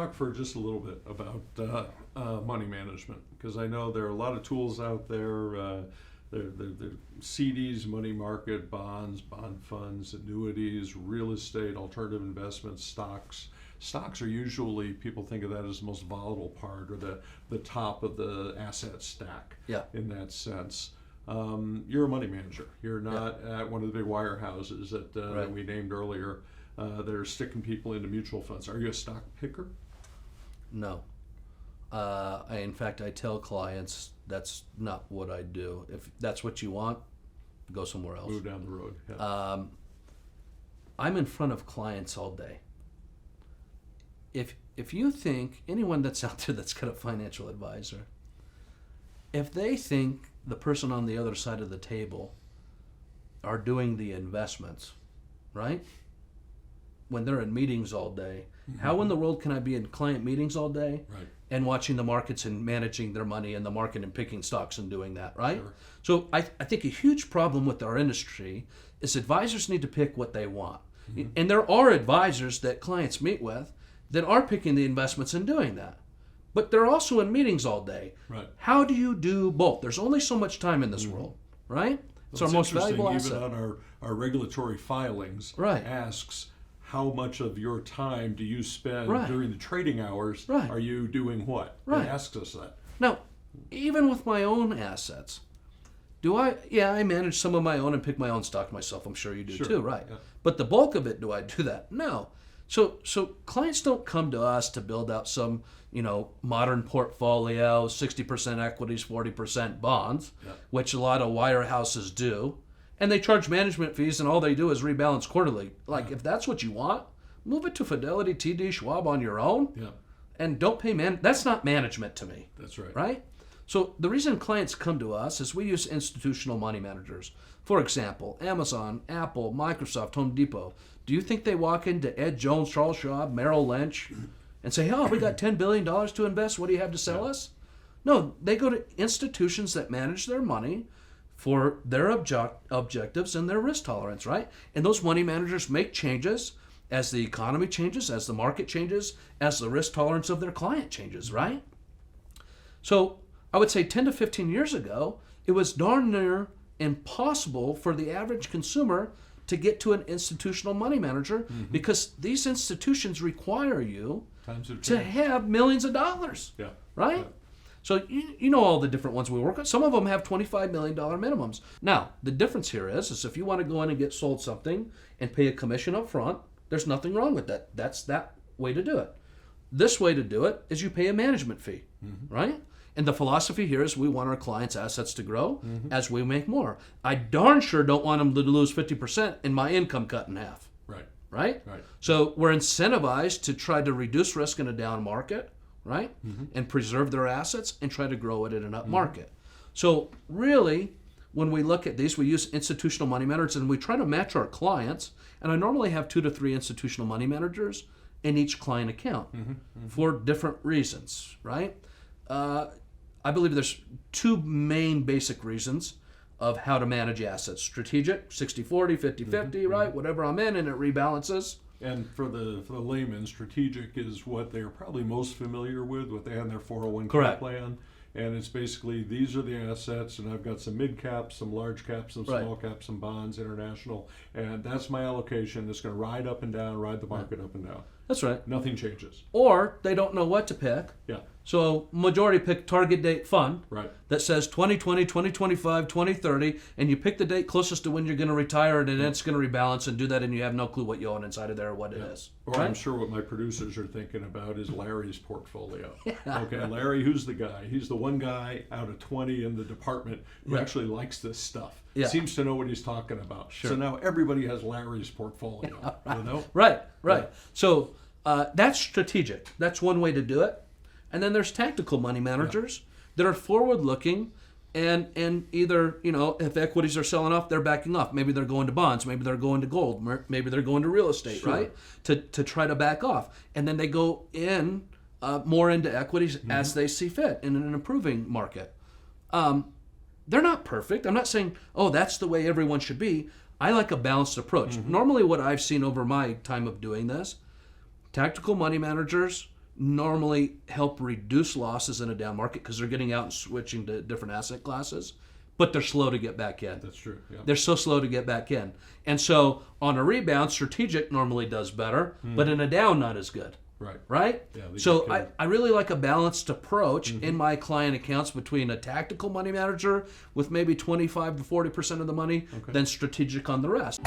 talk for just a little bit about money management, because I know there are a lot of tools out there. The CDs, money market, bonds, bond funds, annuities, real estate, alternative investments, stocks. Stocks are usually, people think of that as the most volatile part, or the top of the asset stack. Yeah. In that sense. You're a money manager. You're not at one of the big wirehouses that we named earlier that are sticking people into mutual funds. Are you a stock picker? No. In fact, I tell clients that's not what I do. If that's what you want, go somewhere else. Move down the road. Yeah. I'm in front of clients all day. If you think, anyone that's out there that's got a financial advisor, if they think the person on the other side of the table are doing the investments, right? When they're in meetings all day, how in the world can I be in client meetings all day and watching the markets and managing their money in the market and picking stocks and doing that, right? Sure. So I think a huge problem with our industry is advisors need to pick what they want. And there are advisors that clients meet with that are picking the investments and doing that. But they're also in meetings all day. Right. How do you do both? There's only so much time in this world, right? It's our most valuable asset. Even on our regulatory filings, asks how much of your time do you spend during the trading hours? Are you doing what? It asks us that. Now, even with my own assets, I manage some of my own and pick my own stock myself. I'm sure you do too, right? Yeah. But the bulk of it, do I do that? No. So clients don't come to us to build out some, modern portfolio, 60% equities, 40% bonds, which a lot of wirehouses do. And they charge management fees, and all they do is rebalance quarterly. Like, if that's what you want, move it to Fidelity, TD, Schwab on your own, and don't pay that's not management to me. That's right. Right? So the reason clients come to us is we use institutional money managers. For example, Amazon, Apple, Microsoft, Home Depot. Do you think they walk into Ed Jones, Charles Schwab, Merrill Lynch, and say, we got $10 billion to invest, what do you have to sell us? No, they go to institutions that manage their money for their objectives and their risk tolerance, right? And those money managers make changes as the economy changes, as the market changes, as the risk tolerance of their client changes, right? So I would say 10 to 15 years ago, it was darn near impossible for the average consumer to get to an institutional money manager because these institutions require you to have millions of dollars, right? Yeah. So you know all the different ones we work with. Some of them have $25 million minimums. Now, the difference here is if you want to go in and get sold something and pay a commission up front, there's nothing wrong with that. That's that way to do it. This way to do it is you pay a management fee, right? And the philosophy here is we want our clients' assets to grow as we make more. I darn sure don't want them to lose 50% and my income cut in half. Right? So we're incentivized to try to reduce risk in a down market, right? And preserve their assets and try to grow it in an up market. So really, when we look at these, we use institutional money managers and we try to match our clients. And I normally have 2 to 3 institutional money managers in each client account for different reasons, right? I believe there's 2 main basic reasons of how to manage assets. Strategic, 60-40, 50-50, right? Whatever I'm in, and it rebalances. And for the layman, strategic is what they're probably most familiar with, what they have in their 401k plan. And it's basically, these are the assets, and I've got some mid caps, some large caps, some small caps, some bonds, international, and that's my allocation. It's going to ride up and down, ride the market up and down. That's right. Nothing changes. Or they don't know what to pick. So majority pick target date fund that says 2020, 2025, 2030, and you pick the date closest to when you're going to retire, and then it's going to rebalance and do that, and you have no clue what you own inside of there or what it is. Or I'm sure what my producers are thinking about is Larry's portfolio. Okay, Larry, who's the guy? He's the one guy out of 20 in the department who actually likes this stuff. Seems to know what he's talking about. So now everybody has Larry's portfolio. You know? Right. So that's strategic. That's one way to do it. And then there's tactical money managers that are forward-looking and either, if equities are selling off, they're backing off. Maybe they're going to bonds. Maybe they're going to gold. Maybe they're going to real estate, right? To try to back off. And then they go in more into equities as they see fit in an improving market. They're not perfect. I'm not saying, that's the way everyone should be. I like a balanced approach. Normally what I've seen over my time of doing this, tactical money managers normally help reduce losses in a down market because they're getting out and switching to different asset classes, but they're slow to get back in. That's true. Yeah. They're so slow to get back in. And so on a rebound, strategic normally does better, but in a down, not as good. Right. Right? Yeah, they So get killed. I really like a balanced approach in my client accounts between a tactical money manager with maybe 25 to 40% of the money, then strategic on the rest.